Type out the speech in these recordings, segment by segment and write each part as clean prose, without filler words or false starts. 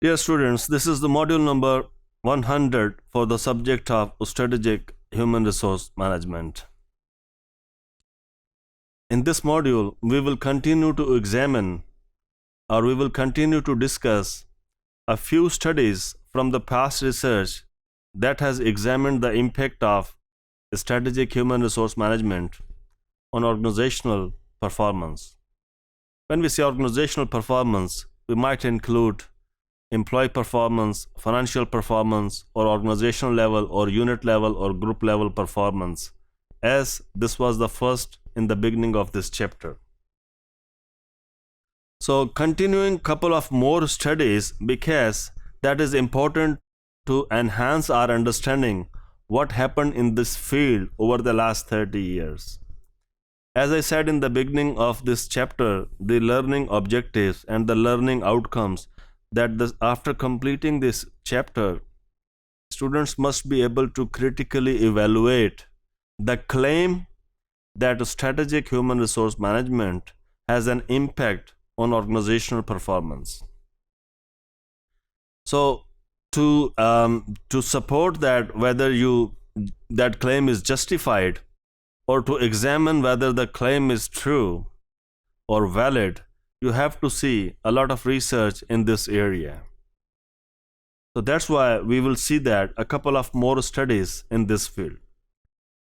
Dear students, this is the module number 100 for the subject of strategic human resource management. In this module, we will continue to examine or we will continue to discuss a few studies from the past research that has examined the impact of strategic human resource management on organizational performance. When we say organizational performance, we might include employee performance, financial performance, or organizational level, or unit level, or group level performance, as this was the first in the beginning of this chapter. So continuing couple of more studies, because that is important to enhance our understanding what happened in this field over the last 30 years. As I said in the beginning of this chapter, the learning objectives and the learning outcomes that after completing this chapter, students must be able to critically evaluate the claim that strategic human resource management has an impact on organizational performance. So to support that, whether that claim is justified, or to examine whether the claim is true or valid, you have to see a lot of research in this area. So that's why we will see that a couple of more studies in this field.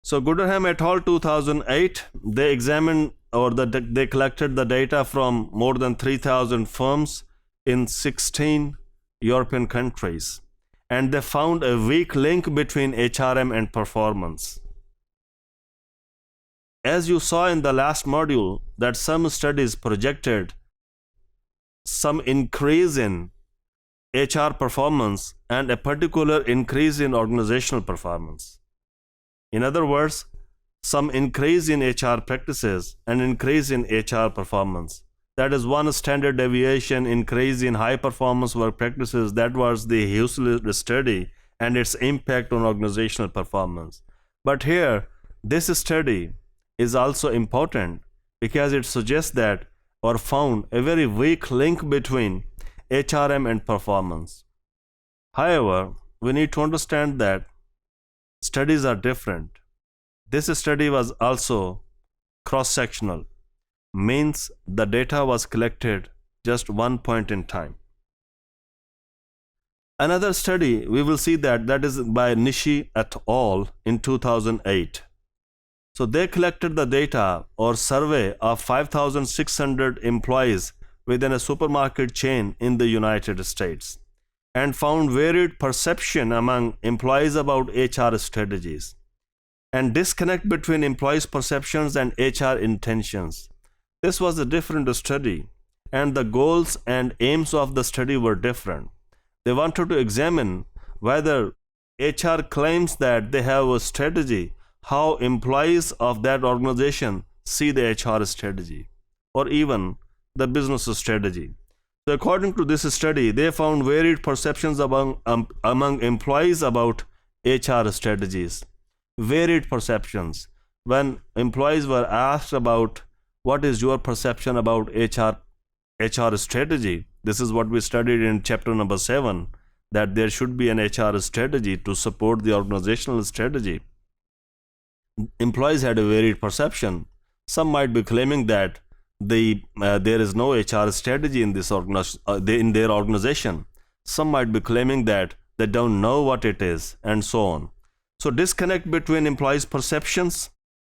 So Gooderham et al. 2008, they examined they collected the data from more than 3,000 firms in 16 European countries, and they found a weak link between HRM and performance. As you saw in the last module, that some studies projected some increase in HR performance and a particular increase in organizational performance. In other words, some increase in HR practices and increase in HR performance. That is one standard deviation increase in high performance work practices. That was the Hewlett study and its impact on organizational performance. But here, this study is also important because it suggests that or found a very weak link between HRM and performance. However, we need to understand that studies are different. This study was also cross-sectional, means the data was collected just one point in time. Another study, we will see that is by Nishi et al. In 2008. So they collected the data or survey of 5,600 employees within a supermarket chain in the United States and found varied perception among employees about HR strategies and disconnect between employees' perceptions and HR intentions. This was a different study, and the goals and aims of the study were different. They wanted to examine whether HR claims that they have a strategy, how employees of that organization see the HR strategy or even the business strategy. So according to this study, they found varied perceptions among employees about HR strategies. Varied perceptions. When employees were asked about what is your perception about HR strategy, this is what we studied in chapter number 7, that there should be an HR strategy to support the organizational strategy. Employees had a varied perception. Some might be claiming that there is no HR strategy in in their organization. Some might be claiming that they don't know what it is, and so on. So disconnect between employees' perceptions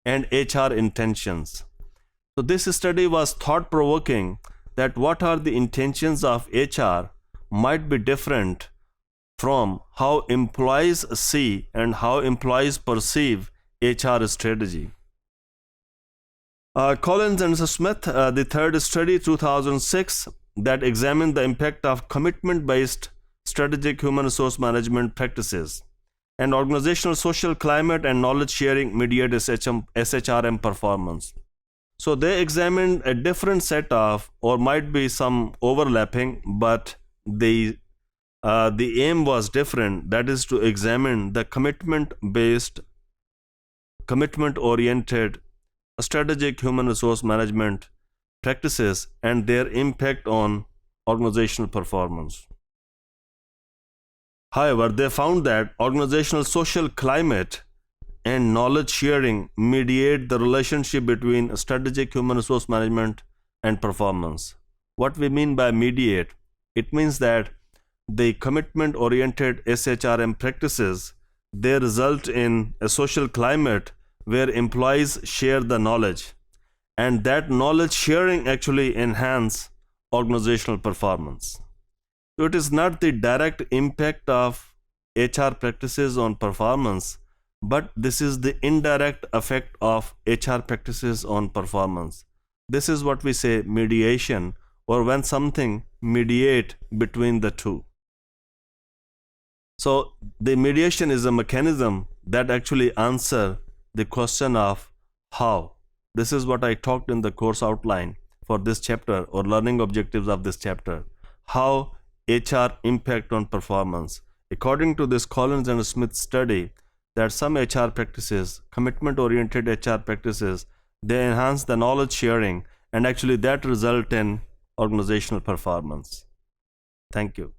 and HR intentions. So this study was thought-provoking that what are the intentions of HR might be different from how employees see and how employees perceive HR strategy. Collins and Smith, the third study, 2006, that examined the impact of commitment-based strategic human resource management practices and organizational social climate and knowledge sharing mediate SHRM performance. So they examined a different set of, or might be some overlapping, but the aim was different. That is to examine the commitment-oriented strategic human resource management practices and their impact on organizational performance. However, they found that organizational social climate and knowledge sharing mediate the relationship between strategic human resource management and performance. What we mean by mediate, it means that the commitment oriented SHRM practices, they result in a social climate where employees share the knowledge, and that knowledge sharing actually enhance organizational performance. So it is not the direct impact of HR practices on performance, but this is the indirect effect of HR practices on performance. This is what we say mediation, or when something mediate between the two. So the mediation is a mechanism that actually answer the question of how. This is what I talked in the course outline for this chapter, or learning objectives of this chapter. How HR impact on performance. According to this Collins and Smith study, that some HR practices, commitment oriented HR practices, they enhance the knowledge sharing, and actually that result in organizational performance. Thank you.